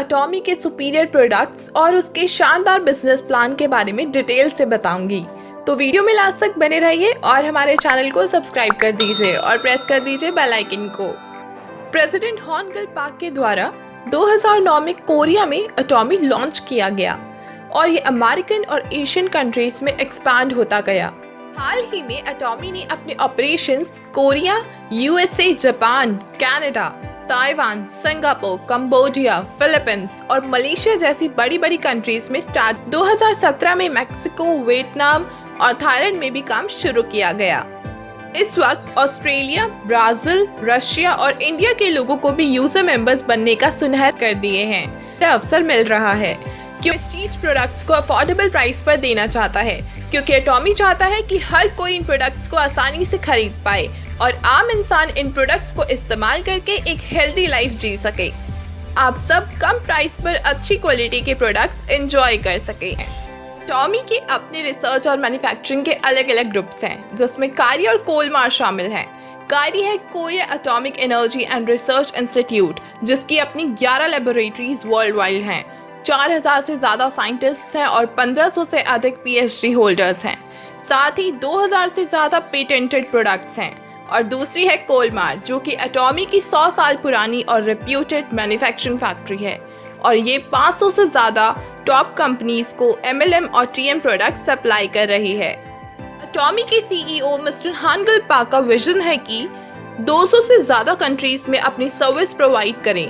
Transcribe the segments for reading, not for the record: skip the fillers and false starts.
अटॉमी के superior products और उसके शानदार बिजनेस प्लान के बारे में डिटेल से बताऊंगी। तो वीडियो में लास्ट तक बने रहिए और हमारे चैनल को सब्सक्राइब कर दीजिए और प्रेस कर दीजिए बेल आइकन को। प्रेसिडेंट हॉन गिल पाक के द्वारा 2009 में कोरिया में अटॉमी लॉन्च किया गया और ये अमेरिकन और एशियन कंट्रीज में एक्सपैंड होता गया। हाल ही में अटॉमी ने अपने operations Korea, USA, Japan, Canada, Taiwan, Singapore, Cambodia, Philippines और मलेशिया जैसी बड़ी बड़ी कंट्रीज में स्टार्ट 2017 में मैक्सिको, वियतनाम और थाईलैंड में भी काम शुरू किया गया। इस वक्त ऑस्ट्रेलिया, ब्राजील, रशिया और इंडिया के लोगों को भी यूजर मेंबर्स बनने का सुनहरा कर दिए हैं। अवसर मिल रहा है कि प्रेस्टीज प्रोडक्ट्स को अफोर्डेबल प्राइस पर देना चाहता है, क्योंकि अटॉमी चाहता है कि हर कोई इन प्रोडक्ट्स को आसानी से खरीद पाए और आम इंसान इन प्रोडक्ट्स को इस्तेमाल करके एक हेल्दी लाइफ जी सके। आप सब कम प्राइस पर अच्छी क्वालिटी के प्रोडक्ट्स एंजॉय कर सके। अटॉमी के अपने रिसर्च और मैन्युफैक्चरिंग के अलग अलग ग्रुप्स हैं, जिसमें कारी और कोलमार शामिल हैं। कारी है Korea atomic energy and research institute, जिसकी अपनी 11 लेबोरेटरीज वर्ल्ड वाइड हैं। 4000 से ज़्यादा साइंटिस्ट्स हैं और 1500 से अधिक पीएचडी होल्डर्स हैं। साथ ही 2000 से ज़्यादा पेटेंटेड प्रोडक्ट्स हैं। और दूसरी है कोलमार, जो कि एटॉमी की 100 साल पुरानी और रेप्यूटेड मैन्युफैक्चरिंग फैक्ट्री है और ये 500 से ज़्यादा टॉप कंपनीज को एमएलएम और टीएम प्रोडक्ट सप्लाई कर रही है। अटॉमी के सीईओ मिस्टर हॉन गिल पाक का विजन है कि 200 से ज़्यादा कंट्रीज में अपनी सर्विस प्रोवाइड करें।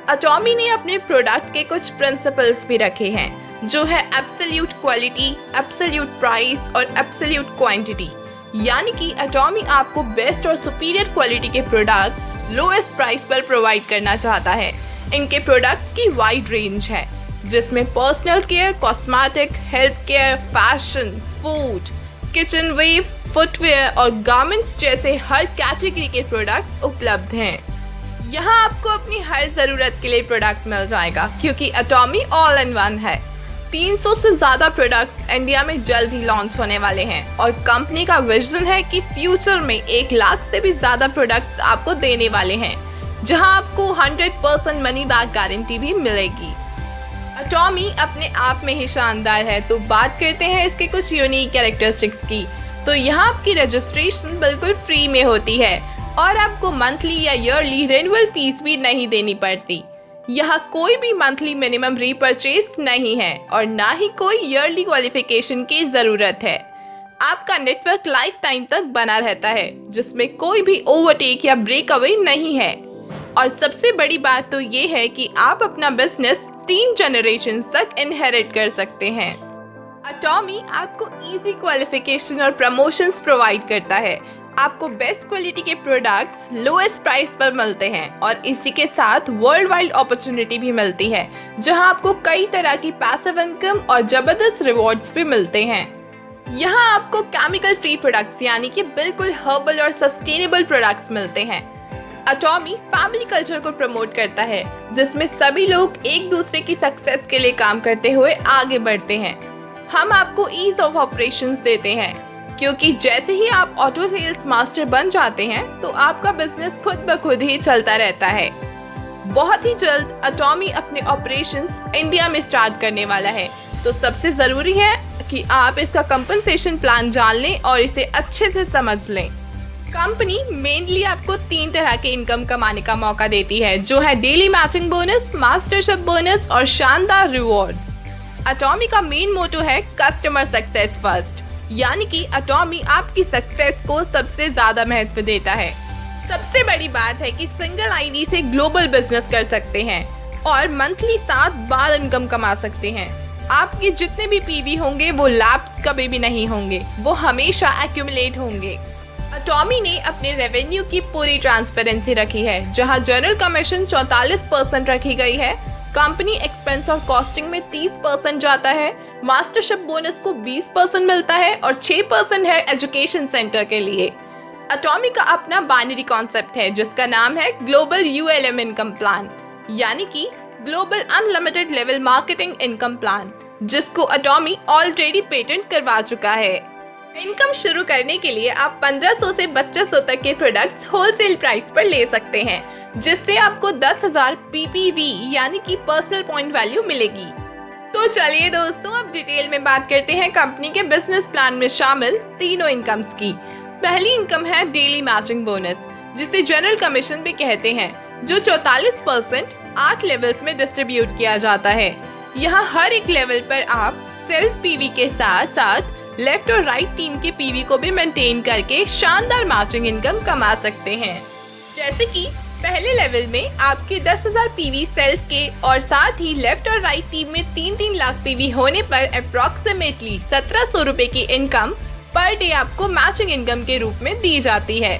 अटॉमी ने अपने प्रोडक्ट के कुछ प्रिंसिपल्स भी रखे हैं, जो है एब्सोल्यूट क्वालिटी, एब्सोल्यूट प्राइस और एब्सोल्यूट क्वांटिटी। यानी कि अटॉमी आपको बेस्ट और सुपीरियर क्वालिटी के प्रोडक्ट्स लोएस्ट प्राइस पर प्रोवाइड करना चाहता है। इनके प्रोडक्ट्स की वाइड रेंज है, जिसमें personal care, cosmetic, health care, fashion, food, kitchenware, footwear और गारमेंट्स जैसे हर कैटेगरी के प्रोडक्ट्स उपलब्ध हैं। यहाँ आपको अपनी हर ज़रूरत के लिए प्रोडक्ट मिल जाएगा, क्योंकि अटॉमी ऑल इन वन है। 300 से ज़्यादा प्रोडक्ट्स इंडिया में जल्द ही लॉन्च होने वाले हैं और कंपनी का विजन है कि फ्यूचर में 1 लाख से भी ज़्यादा प्रोडक्ट्स आपको देने वाले हैं, जहां आपको 100% मनी बैक गारंटी भी मिलेगी। अटॉमी अपने आप में ही शानदार है, तो बात करते हैं इसके कुछ यूनिक कैरेक्टरिस्टिक्स की। तो यहाँ आपकी रजिस्ट्रेशन बिल्कुल फ्री में होती है और आपको मंथली या ईयरली रिन्यूअल फीस भी नहीं देनी पड़ती। यहाँ कोई भी मंथली मिनिमम रीपरचेज नहीं है और ना ही कोई ईयरली क्वालिफिकेशन की ज़रूरत है। आपका नेटवर्क लाइफ टाइम तक बना रहता है, जिसमें कोई भी ओवरटेक या ब्रेक अवे नहीं है। और सबसे बड़ी बात तो ये है कि आप अपना बिजनेस 3 जनरेशन तक इनहेरिट कर सकते हैं। अटॉमी आपको इजी क्वालिफिकेशन और प्रमोशंस प्रोवाइड करता है। आपको बेस्ट क्वालिटी के प्रोडक्ट्स लोएस्ट प्राइस पर मिलते हैं और इसी के साथ वर्ल्ड वाइड अपॉर्चुनिटी भी मिलती है, जहां आपको कई तरह की पैसिव इनकम और जबरदस्त रिवॉर्ड्स भी मिलते हैं। यहां आपको केमिकल फ्री प्रोडक्ट्स यानी कि बिल्कुल हर्बल और सस्टेनेबल प्रोडक्ट्स मिलते हैं। अटॉमी फैमिली कल्चर को प्रमोट करता है, जिसमें सभी लोग एक दूसरे की सक्सेस के लिए काम करते हुए आगे बढ़ते हैं। हम आपको ईज ऑफ ऑपरेशंस देते हैं, क्योंकि जैसे ही आप ऑटो सेल्स मास्टर बन जाते हैं तो आपका बिजनेस खुद ब खुद ही चलता रहता है। बहुत ही जल्द अटॉमी अपने ऑपरेशंस इंडिया में स्टार्ट करने वाला है, तो सबसे ज़रूरी है कि आप इसका कंपनसेशन प्लान जान लें और इसे अच्छे से समझ लें। कंपनी मेनली आपको 3 तरह के इनकम कमाने का मौका देती है, जो है daily matching bonus, mastership bonus और शानदार रिवॉर्ड्स। अटॉमी का मेन मोटो है कस्टमर सक्सेस फर्स्ट, यानी कि अटॉमी आपकी सक्सेस को सबसे ज्यादा महत्व देता है। सबसे बड़ी बात है कि सिंगल आईडी से ग्लोबल बिजनेस कर सकते हैं और मंथली 7 बार इनकम कमा सकते हैं। आपके जितने भी पीवी होंगे वो लैप्स कभी भी नहीं होंगे, वो हमेशा एक्यूमुलेट होंगे। अटॉमी ने अपने रेवेन्यू की पूरी ट्रांसपेरेंसी रखी है, जहां जनरल कमीशन 44% रखी गई है, कंपनी एक्सपेंस और कॉस्टिंग में 30% जाता है, मास्टरशिप बोनस को 20% मिलता है और 6% है एजुकेशन सेंटर के लिए। अटॉमी का अपना बाइनरी कॉन्सेप्ट है, जिसका नाम है ग्लोबल यूएलएम इनकम प्लान, यानी कि global unlimited level marketing income plan, जिसको अटॉमी ऑलरेडी पेटेंट करवा चुका है। इनकम शुरू करने के लिए आप 1500 से 2500 तक के प्रोडक्ट्स होलसेल प्राइस पर ले सकते हैं, जिससे आपको 10,000 PPV यानी कि पर्सनल पॉइंट वैल्यू मिलेगी। तो चलिए दोस्तों, अब डिटेल में बात करते हैं कंपनी के बिजनेस प्लान में शामिल तीनों इनकम्स की। पहली इनकम है डेली मैचिंग बोनस, जिसे जनरल कमीशन भी कहते हैं, जो 44% 8 लेवल्स में डिस्ट्रीब्यूट किया जाता है। यहाँ हर एक लेवल पर आप सेल्फ पीवी के साथ साथ लेफ्ट और राइट टीम के पीवी को भी मेंटेन करके शानदार मैचिंग इनकम कमा सकते हैं। जैसे कि पहले लेवल में आपके 10,000 पीवी सेल्फ के और साथ ही लेफ्ट और राइट टीम में 3-3 लाख पीवी होने पर अप्रोक्सीमेटली 1700 रुपए की इनकम पर डे आपको मैचिंग इनकम के रूप में दी जाती है।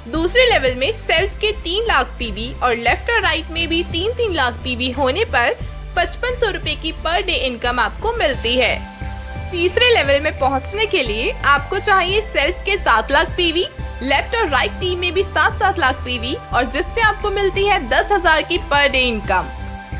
दूसरे लेवल में सेल्फ के 3 लाख पीवी और लेफ्ट और राइट में भी 3-3 लाख पीवी होने पर 5500 रुपए की पर डे इनकम आपको मिलती है। तीसरे लेवल में पहुंचने के लिए आपको चाहिए सेल्फ के 7 लाख पीवी, लेफ्ट और राइट टीम में भी 7-7 लाख पीवी, और जिससे आपको मिलती है 10,000 की पर डे इनकम।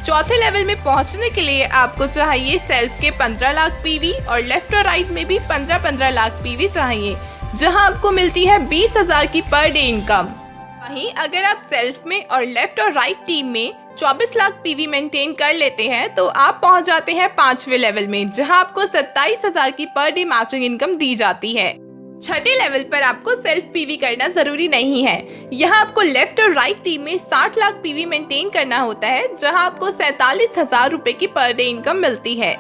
चौथे लेवल में पहुंचने के लिए आपको चाहिए सेल्फ के 15 लाख पीवी और लेफ्ट और राइट में भी 15-15 लाख पीवी चाहिए, जहां आपको मिलती है 20,000 की पर डे इनकम। वहीं अगर आप सेल्फ में और लेफ्ट और राइट टीम में 24 लाख पीवी मेंटेन कर लेते हैं तो आप पहुंच जाते हैं 5वें लेवल में, जहां आपको 27,000 की पर डे मैचिंग इनकम दी जाती है। छठे लेवल पर आपको सेल्फ पीवी करना जरूरी नहीं है। यहां आपको लेफ्ट और राइट टीम में 60 लाख पीवी मेंटेन करना होता है, जहां आपको 47,000 रुपए की पर डे इनकम मिलती है।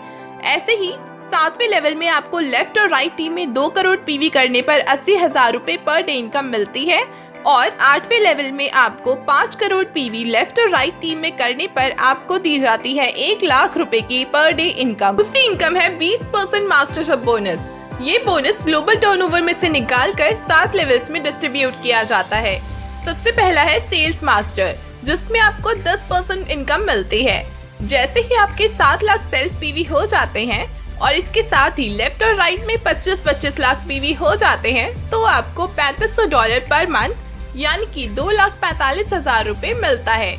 ऐसे ही 7वें लेवल में आपको लेफ्ट और राइट टीम में 2 करोड़ पीवी करने पर 80,000 रुपए पर डे इनकम मिलती है, और 8वें लेवल में आपको 5 करोड़ पीवी लेफ्ट और राइट टीम में करने पर आपको दी जाती है 1 लाख रुपए की पर डे इनकम। दूसरी इनकम है 20% मास्टरशिप बोनस। ये बोनस ग्लोबल टर्नओवर में से निकालकर 7 लेवल्स में डिस्ट्रीब्यूट किया जाता है। सबसे पहला है सेल्स मास्टर, जिसमें आपको 10% इनकम मिलती है। जैसे ही आपके 7 लाख सेल्फ पीवी हो जाते हैं और इसके साथ ही लेफ्ट और राइट में 25-25 लाख पीवी हो जाते हैं, तो आपको $3500 पर मंथ यानी कि 2,45,000 रुपए मिलता है।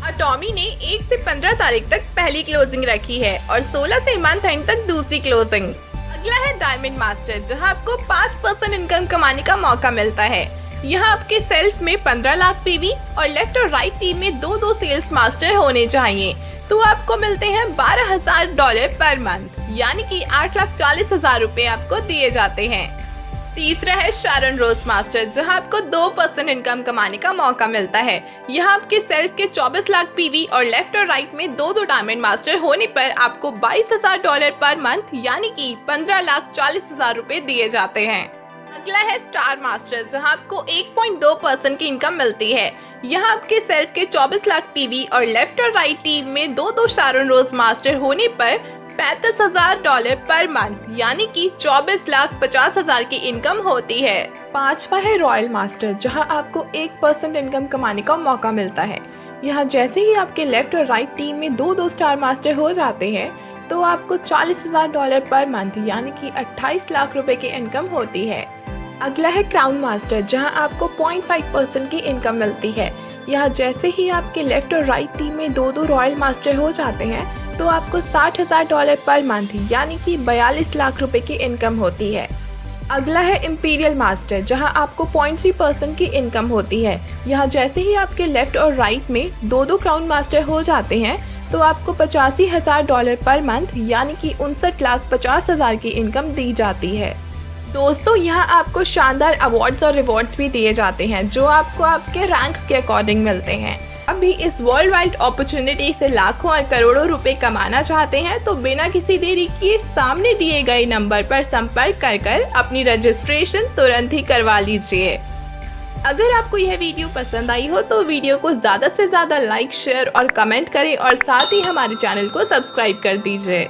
अटॉमी ने 1 से 15 तारीख तक पहली क्लोजिंग रखी है और 16 से मंथ एंड तक दूसरी क्लोजिंग। अगला है डायमंड मास्टर, जहां आपको 5% इनकम कमाने का मौका मिलता है। यहां आपके सेल्फ में 15 लाख पीवी और लेफ्ट और राइट टीम में 2-2 सेल्स मास्टर होने चाहिए, तो आपको मिलते हैं $12,000 पर मंथ, यानी कि 8,40,000 रुपए आपको दिए जाते हैं। तीसरा है शारन रोज मास्टर, जहां आपको 2% इनकम कमाने का मौका मिलता है। यहां आपके सेल्फ के 24 लाख पीवी और लेफ्ट और राइट में 2-2 डायमंड मास्टर होने पर आपको $22,000 पर मंथ यानी कि 15,40,000 रुपए दिए जाते हैं। अगला है स्टार मास्टर, जहां आपको 1.2% की इनकम मिलती है। यहां आपके सेल्फ के 24 लाख पीवी और लेफ्ट और राइट टीम में 2-2 शारन रोज मास्टर होने पर $35,000 पर मंथ यानी कि 24,50,000 की इनकम होती है। पांचवा है रॉयल मास्टर, जहां आपको 1% इनकम कमाने का मौका मिलता है। यहां जैसे ही आपके लेफ्ट और राइट टीम में 2-2 स्टार मास्टर हो जाते हैं, तो आपको $40,000 पर मंथ यानी कि 28 लाख रुपए की इनकम होती है। अगला है क्राउन मास्टर, जहां आपको 0.5% की इनकम मिलती है। यहाँ जैसे ही आपके लेफ्ट और राइट टीम में 2-2 रॉयल मास्टर हो जाते हैं, तो आपको $60,000 पर मंथ यानी कि 42 लाख रुपए की इनकम होती है। अगला है इम्पीरियल मास्टर, जहां आपको 0.3% की इनकम होती है। यहाँ जैसे ही आपके लेफ्ट और राइट में 2-2 क्राउन मास्टर हो जाते हैं, तो आपको $85,000 पर मंथ यानी कि 59,50,000 की इनकम दी जाती है। दोस्तों, यहाँ आपको शानदार अवार्ड्स और रिवॉर्ड्स भी दिए जाते हैं, जो आपको आपके रैंक के अकॉर्डिंग मिलते हैं। अभी इस वर्ल्ड वाइड अपॉर्चुनिटी से लाखों और करोड़ों रुपए कमाना चाहते हैं, तो बिना किसी देरी किए सामने दिए गए नंबर पर संपर्क कर अपनी रजिस्ट्रेशन तुरंत ही करवा लीजिए। अगर आपको यह वीडियो पसंद आई हो तो वीडियो को ज़्यादा से ज़्यादा लाइक, शेयर और कमेंट करें, और साथ ही हमारे चैनल को सब्सक्राइब कर दीजिए।